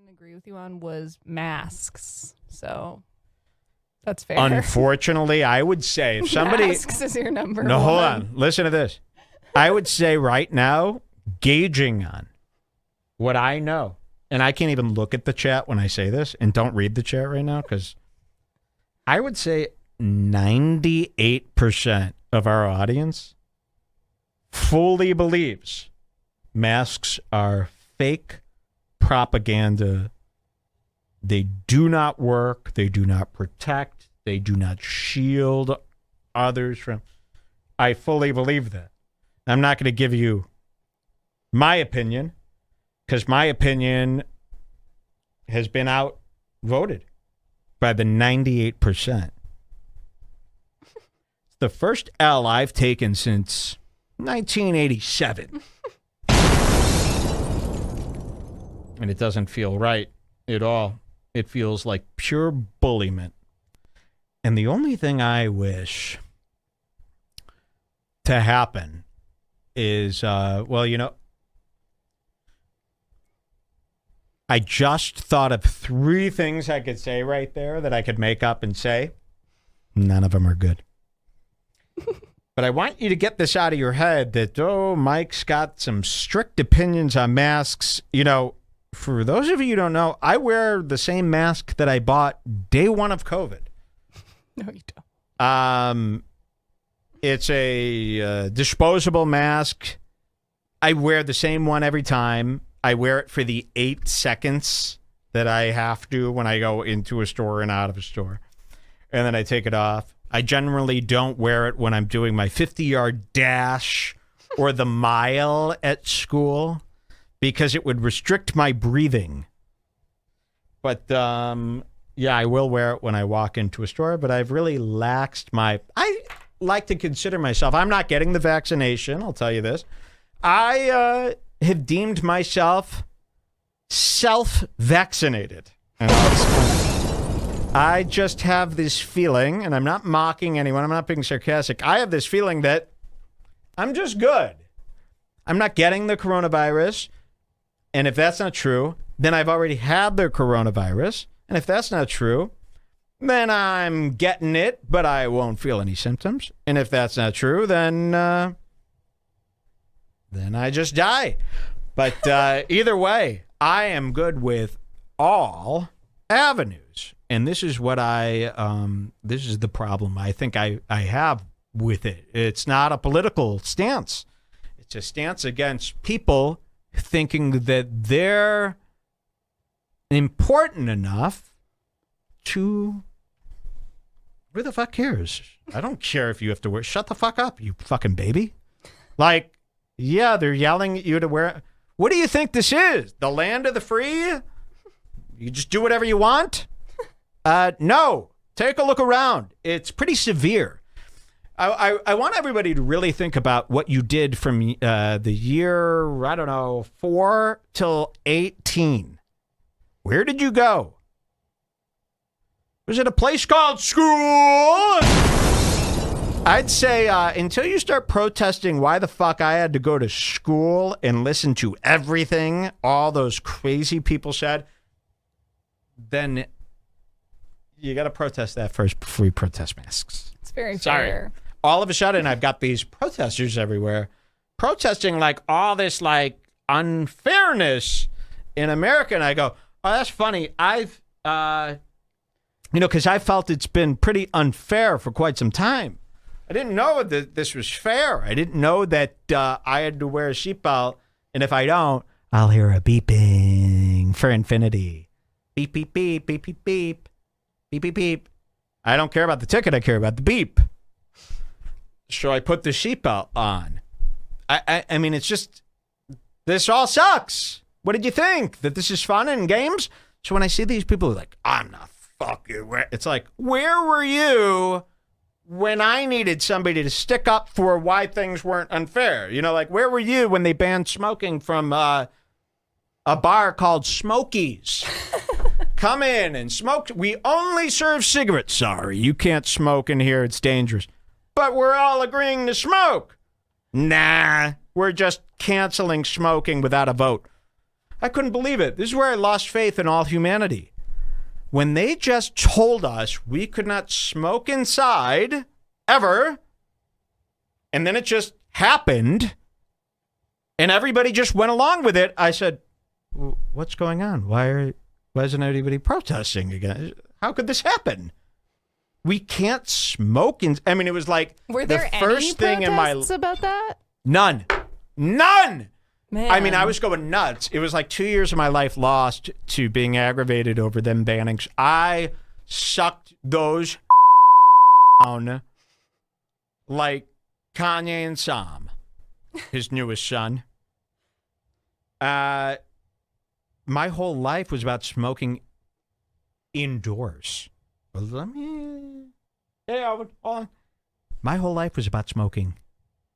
didn't agree with you on was masks. So that's fair. Unfortunately, I would say if somebody... Masks is your number No, one. hold on. Listen to this. I would say right now, gauging on what I know, and I can't even look at the chat when I say this, and don't read the chat right now, because I would say 98% of our audience fully believes masks are fake propaganda. They do not work. They do not protect. They do not shield others from... I fully believe that. I'm not going to give you my opinion, because my opinion has been outvoted by the 98%. It's the first L I've taken since 1987. And it doesn't feel right at all. It feels like pure bulliment. And the only thing I wish to happen is, I just thought of 3 things I could say right there that I could make up and say. None of them are good. But I want you to get this out of your head that, Mike's got some strict opinions on masks. You know, for those of you who don't know, I wear the same mask that I bought day one of COVID. No, you don't. It's a disposable mask. I wear the same one every time. I wear it for the 8 seconds that I have to when I go into a store and out of a store. And then I take it off. I generally don't wear it when I'm doing my 50-yard dash or the mile at school because it would restrict my breathing. But, yeah, I will wear it when I walk into a store, but I've really laxed my... I like to consider myself... I'm not getting the vaccination, I'll tell you this. I have deemed myself self-vaccinated. And I just have this feeling, and I'm not mocking anyone, I'm not being sarcastic. I have this feeling that I'm just good. I'm not getting the coronavirus. And if that's not true, then I've already had the coronavirus. And if that's not true, then I'm getting it, but I won't feel any symptoms. And if that's not true, then I just die. But either way, I am good with all avenues. And this is what this is the problem I think I have with it. It's not a political stance. It's a stance against people thinking that they're important enough to... Who the fuck cares? I don't care if you have to wear... Shut the fuck up, you fucking baby. Like, yeah, they're yelling at you to wear... What do you think this is? The land of the free? You just do whatever you want? No. Take a look around. It's pretty severe. I want everybody to really think about what you did from the year, I don't know, 4 till 18. Where did you go? Was it a place called school? I'd say until you start protesting why the fuck I had to go to school and listen to everything all those crazy people said, then you got to protest that first before you protest masks. It's very Sorry. fair. All of a sudden, I've got these protesters everywhere protesting like all this like unfairness in America. And I go, oh, that's funny. I've, because I felt it's been pretty unfair for quite some time. I didn't know that this was fair. I didn't know that I had to wear a seatbelt. And if I don't, I'll hear a beeping for infinity. Beep, beep, beep, beep, beep, beep, beep, beep, beep. I don't care about the ticket. I care about the beep. So I put the seatbelt on. I mean, it's just, this all sucks. What did you think? That this is fun and games? So when I see these people like, I'm not fucking, it's like, where were you when I needed somebody to stick up for why things weren't unfair? You know, like, where were you when they banned smoking from a bar called Smokies? Come in and smoke. We only serve cigarettes. Sorry, you can't smoke in here. It's dangerous. But we're all agreeing to smoke. Nah, we're just canceling smoking without a vote. I couldn't believe it. This is where I lost faith in all humanity. When they just told us we could not smoke inside ever, and then it just happened, and everybody just went along with it, I said, what's going on? Why isn't anybody protesting again? How could this happen? We can't smoke in. I mean, it was like Were there the first any thing in my protests about that? None. Man. I mean, I was going nuts. It was like 2 years of my life lost to being aggravated over them banning. I sucked those down like Kanye and Sam, his newest son. My whole life was about smoking indoors. Hey, Alvin, hold on. My whole life was about smoking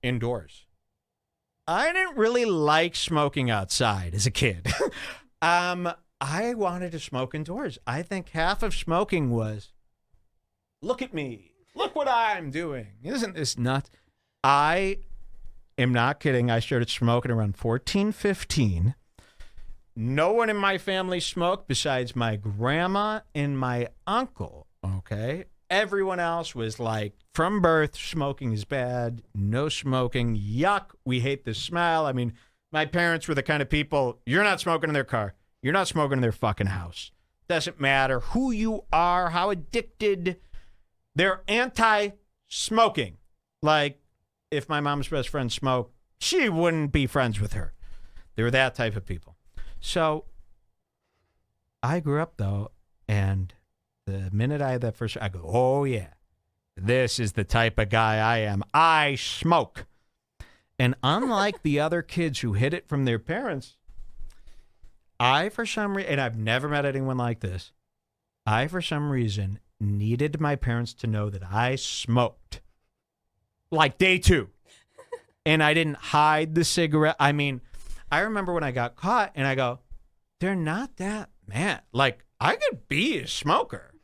indoors. I didn't really like smoking outside as a kid. I wanted to smoke indoors. I think half of smoking was, look at me. Look what I'm doing. Isn't this nuts? I am not kidding. I started smoking around 14, 15. No one in my family smoked besides my grandma and my uncle, okay? Everyone else was like, from birth, smoking is bad. No smoking. Yuck. We hate the smell. I mean, my parents were the kind of people, you're not smoking in their car. You're not smoking in their fucking house. Doesn't matter who you are, how addicted. They're anti-smoking. Like, if my mom's best friend smoked, she wouldn't be friends with her. They were that type of people. So I grew up, though, and the minute I had that first, I go, oh, yeah, this is the type of guy I am. I smoke. And unlike the other kids who hid it from their parents, I, for some reason, and I've never met anyone like this, I, for some reason, needed my parents to know that I smoked. Like day 2. And I didn't hide the cigarette. I mean, I remember when I got caught and I go, they're not that mad. Like, I could be a smoker.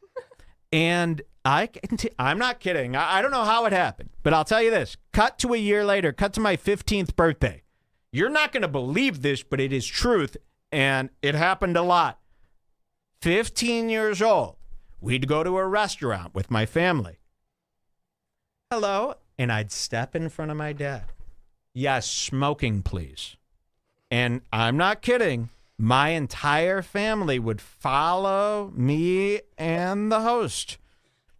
And I'm not kidding. I don't know how it happened, but I'll tell you this. Cut to a year later, cut to my 15th birthday. You're not going to believe this, but it is truth, and it happened a lot. 15 years old, we'd go to a restaurant with my family. Hello, and I'd step in front of my dad. Yes, smoking, please. And I'm not kidding. My entire family would follow me and the host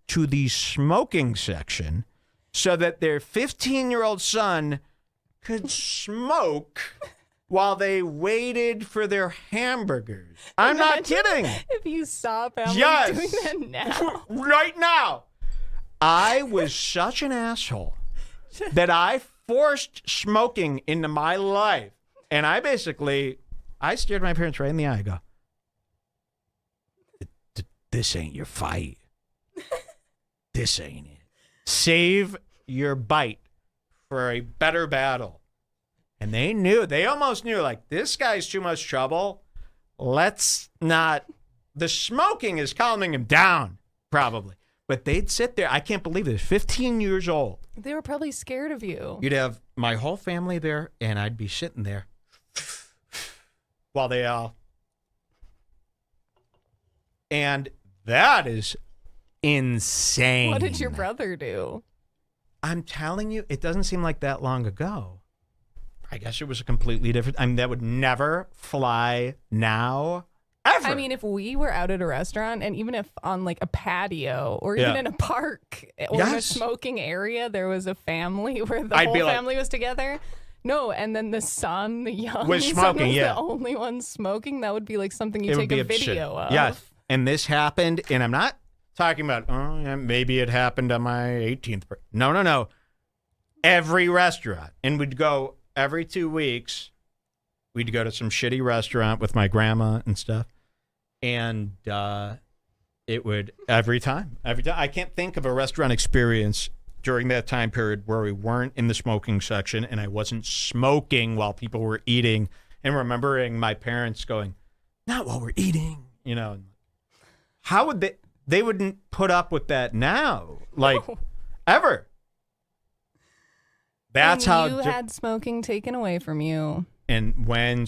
to the smoking section so that their 15-year-old son could smoke while they waited for their hamburgers. I'm not kidding. If you saw family Yes. doing that now. Right now. I was such an asshole that I forced smoking into my life. And I stared my parents right in the eye and go, this ain't your fight. This ain't it. Save your bite for a better battle. And they almost knew, like, this guy's too much trouble. Let's not. The smoking is calming him down, probably. But they'd sit there. I can't believe this. 15 years old. They were probably scared of you. You'd have my whole family there, and I'd be sitting there while they all. And that is insane. What did your brother do? I'm telling you, it doesn't seem like that long ago. I guess it was a completely different. I mean, that would never fly now, ever. I mean, if we were out at a restaurant, and even if on like a patio or even in a park or in a smoking area, there was a family where the whole family was together. No, and then the son, the young was son smoking, was the only one smoking. That would be like something you take a video of. Yes, and this happened, and I'm not talking about, oh, yeah, maybe it happened on my 18th birthday. No. Every restaurant. And we'd go every 2 weeks. We'd go to some shitty restaurant with my grandma and stuff. And it would, every time. I can't think of a restaurant experience during that time period where we weren't in the smoking section and I wasn't smoking while people were eating and remembering my parents going, not while we're eating, you know. How would they wouldn't put up with that now, like, ever. That's how you had smoking taken away from you. And when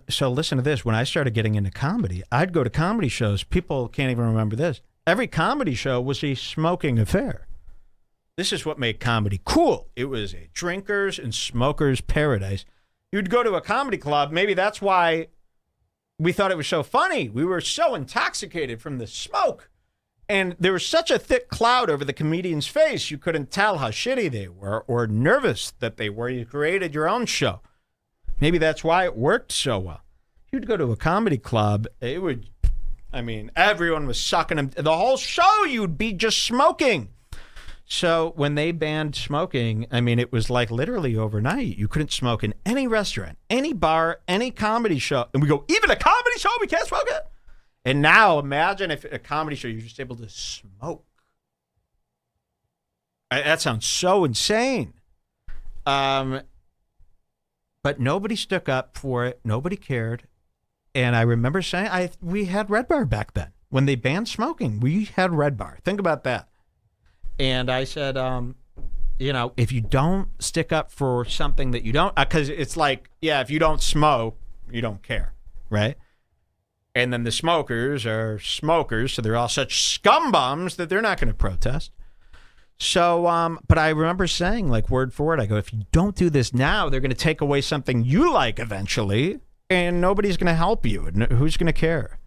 So listen to this. When I started getting into comedy, I'd go to comedy shows. People can't even remember this. Every comedy show was a smoking affair. This is what made comedy cool. It was a drinkers and smokers paradise. You'd go to a comedy club. Maybe that's why we thought it was so funny. We were so intoxicated from the smoke. And there was such a thick cloud over the comedian's face, you couldn't tell how shitty they were or nervous that they were. You created your own show. Maybe that's why it worked so well. You'd go to a comedy club, everyone was sucking them. The whole show, you'd be just smoking. So when they banned smoking, it was like literally overnight. You couldn't smoke in any restaurant, any bar, any comedy show. And we go, even a comedy show, we can't smoke it? And now imagine if a comedy show, you're just able to smoke. That sounds so insane. But nobody stuck up for it. Nobody cared. And I remember saying, we had Redbar back then. When they banned smoking, we had Redbar. Think about that. And I said, if you don't stick up for something that you don't, because it's like, if you don't smoke, you don't care, right? And then the smokers are smokers, so they're all such scumbums that they're not going to protest. So, but I remember saying, like, word for word, I go, if you don't do this now, they're going to take away something you like eventually, and nobody's going to help you. And who's going to care?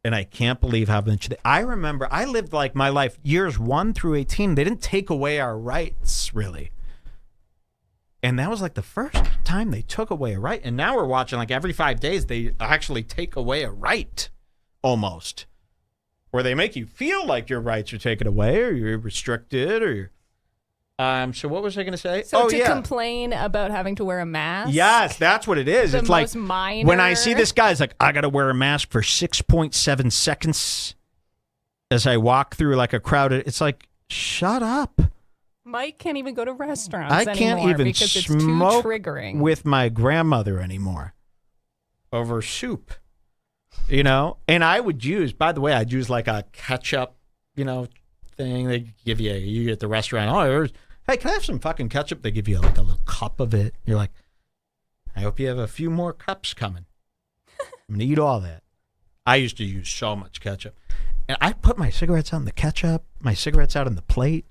And I can't believe how much I remember. I lived like my life years 1 through 18. They didn't take away our rights, really. And that was like the first time they took away a right. And now we're watching like every 5 days, they actually take away a right almost. Where they make you feel like your rights are taken away or you're restricted or you're... So what was I going to say? So complain about having to wear a mask? Yes, that's what it is. It's like minor. When I see this guy, it's like, I got to wear a mask for 6.7 seconds as I walk through like a crowded... It's like, shut up. Mike can't even go to restaurants I can't anymore even because it's too smoke triggering. With my grandmother anymore over soup, And I would use, by the way, I'd use like a ketchup, thing they give you at the restaurant. Hey, can I have some fucking ketchup? They give you like a little cup of it. You're like, I hope you have a few more cups coming. I'm going to eat all that. I used to use so much ketchup. And I put my cigarettes out in the ketchup, my cigarettes out on the plate.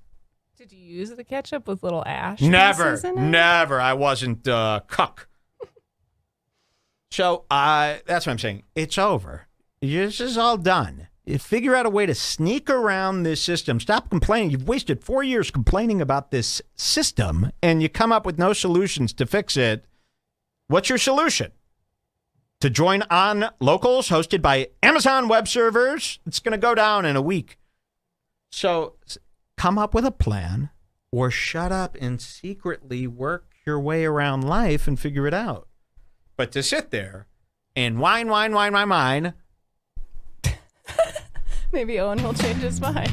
Did you use the ketchup with little ash? Never. I wasn't cuck. So that's what I'm saying. It's over. This is all done. You figure out a way to sneak around this system. Stop complaining. You've wasted 4 years complaining about this system, and you come up with no solutions to fix it. What's your solution? To join on Locals, hosted by Amazon Web Servers. It's going to go down in a week. So come up with a plan, or shut up and secretly work your way around life and figure it out. But to sit there and whine, maybe Owen will change his mind.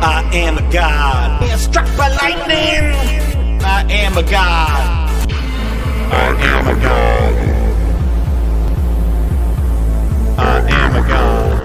I am a god. Being struck by lightning. I am a god. I am a god. I am a god.